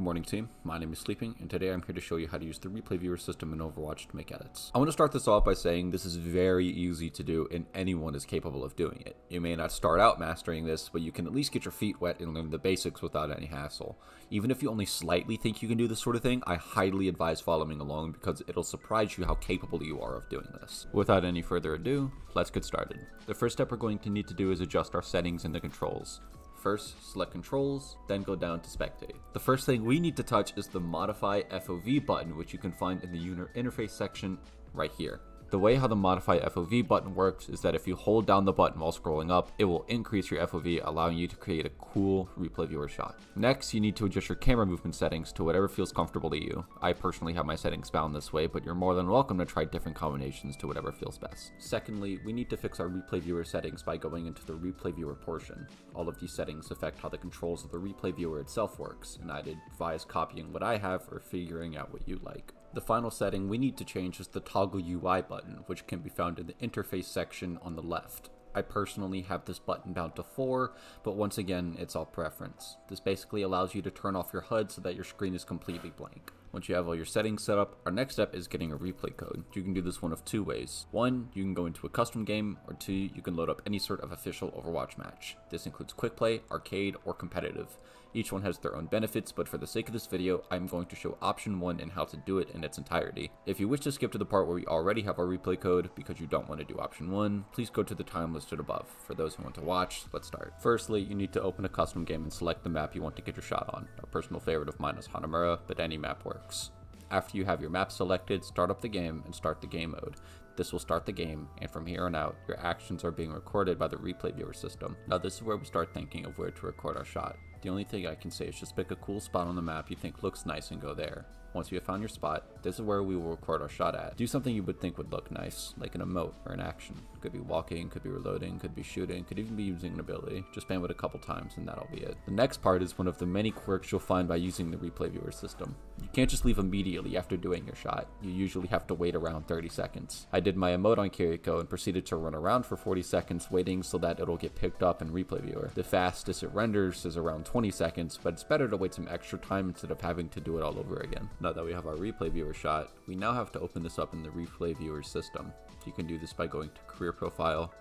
Good morning team, my name is Sleeping, and today I'm here to show you how to use the replay viewer system in Overwatch to make edits. I want to start this off by saying this is very easy to do and anyone is capable of doing it. You may not start out mastering this, but you can at least get your feet wet and learn the basics without any hassle. Even if you only slightly think you can do this sort of thing, I highly advise following along because it'll surprise you how capable you are of doing this. Without any further ado, let's get started. The first step we're going to need to do is adjust our settings in the controls. First, select controls, then go down to spectate. The first thing we need to touch is the modify FOV button, which you can find in the user interface section right here. The way how the modify FOV button works is that if you hold down the button while scrolling up, it will increase your FOV, allowing you to create a cool replay viewer shot. Next, you need to adjust your camera movement settings to whatever feels comfortable to you. I personally have my settings bound this way, but you're more than welcome to try different combinations to whatever feels best. Secondly, we need to fix our replay viewer settings by going into the replay viewer portion. All of these settings affect how the controls of the replay viewer itself works, and I'd advise copying what I have or figuring out what you like. The final setting we need to change is the toggle UI button, which can be found in the interface section on the left. I personally have this button bound to 4, but once again, it's all preference. This basically allows you to turn off your HUD so that your screen is completely blank. Once you have all your settings set up, our next step is getting a replay code. You can do this one of two ways. One, you can go into a custom game, or two, you can load up any sort of official Overwatch match. This includes quick play, arcade, or competitive. Each one has their own benefits, but for the sake of this video, I'm going to show option 1 and how to do it in its entirety. If you wish to skip to the part where we already have our replay code because you don't want to do option 1, please go to the time listed above. For those who want to watch, let's start. Firstly, you need to open a custom game and select the map you want to get your shot on. A personal favorite of mine is Hanamura, but any map works. After you have your map selected, start up the game and start the game mode. This will start the game, and from here on out, your actions are being recorded by the replay viewer system. Now this is where we start thinking of where to record our shot. The only thing I can say is just pick a cool spot on the map you think looks nice and go there. Once you have found your spot, this is where we will record our shot at. Do something you would think would look nice, like an emote or an action. Could be walking, could be reloading, could be shooting, could even be using an ability. Just spam it a couple times and that'll be it. The next part is one of the many quirks you'll find by using the replay viewer system. You can't just leave immediately after doing your shot. You usually have to wait around 30 seconds. I did my emote on Kiriko and proceeded to run around for 40 seconds waiting so that it'll get picked up in replay viewer. The fastest it renders is around 20 seconds, but it's better to wait some extra time instead of having to do it all over again. Now that we have our replay viewer shot, we now have to open this up in the replay viewer system. You can do this by going to career profile,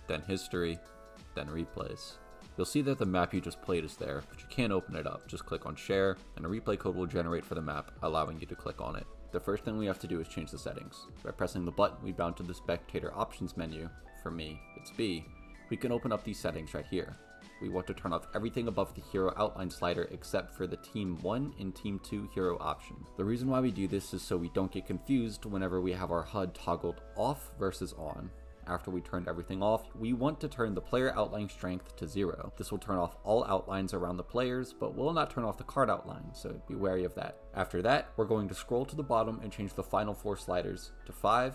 then history, then replays. You'll see that the map you just played is there, but you can't open it up. Just click on share and a replay code will generate for the map, allowing you to click on it. The first thing we have to do is change the settings. By pressing the button we bound to the spectator options menu, for me it's B, we can open up these settings right here. We want to turn off everything above the hero outline slider except for the Team 1 and Team 2 hero option. The reason why we do this is so we don't get confused whenever we have our HUD toggled off versus on. After we turned everything off, we want to turn the player outline strength to 0. This will turn off all outlines around the players, but will not turn off the card outline, so be wary of that. After that, we're going to scroll to the bottom and change the final 4 sliders to 5,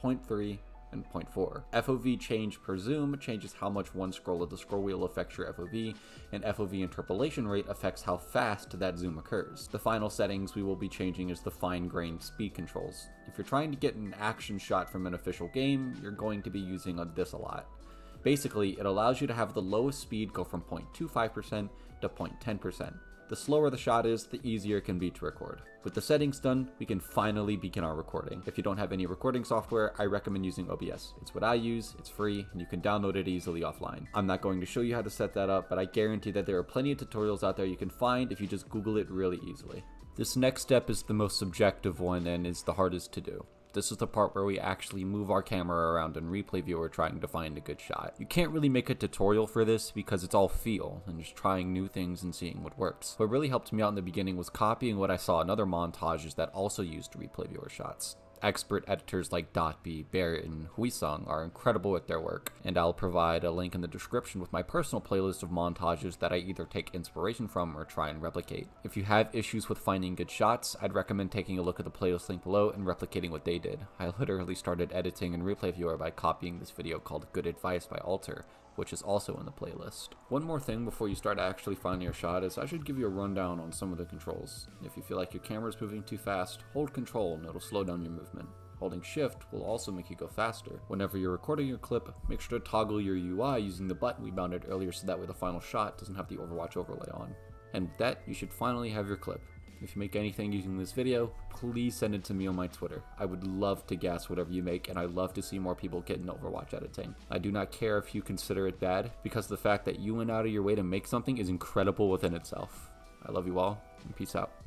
0.3, and 0.4. FOV change per zoom changes how much one scroll of the scroll wheel affects your FOV, and FOV interpolation rate affects how fast that zoom occurs. The final settings we will be changing is the fine-grained speed controls. If you're trying to get an action shot from an official game, you're going to be using this a lot. Basically, it allows you to have the lowest speed go from 0.25% to 0.10%. The slower the shot is, the easier it can be to record. With the settings done, we can finally begin our recording. If you don't have any recording software, I recommend using OBS. It's what I use, it's free, and you can download it easily offline. I'm not going to show you how to set that up, but I guarantee that there are plenty of tutorials out there you can find if you just Google it really easily. This next step is the most subjective one and is the hardest to do. This is the part where we actually move our camera around in replay viewer trying to find a good shot. You can't really make a tutorial for this because it's all feel and just trying new things and seeing what works. What really helped me out in the beginning was copying what I saw in other montages that also used replay viewer shots. Expert editors like .b, Barrett, and Huisung are incredible at their work, and I'll provide a link in the description with my personal playlist of montages that I either take inspiration from or try and replicate. If you have issues with finding good shots, I'd recommend taking a look at the playlist link below and replicating what they did. I literally started editing in replay viewer by copying this video called Good Advice by Alter, which is also in the playlist. One more thing before you start actually finding your shot is I should give you a rundown on some of the controls. If you feel like your camera is moving too fast, hold control and it'll slow down your movement. Holding shift will also make you go faster. Whenever you're recording your clip, make sure to toggle your UI using the button we bounded earlier so that way the final shot doesn't have the Overwatch overlay on. And with that, you should finally have your clip. If you make anything using this video, please send it to me on my Twitter. I would love to guess whatever you make, and I love to see more people get into Overwatch editing. I do not care if you consider it bad, because the fact that you went out of your way to make something is incredible within itself. I love you all, and peace out.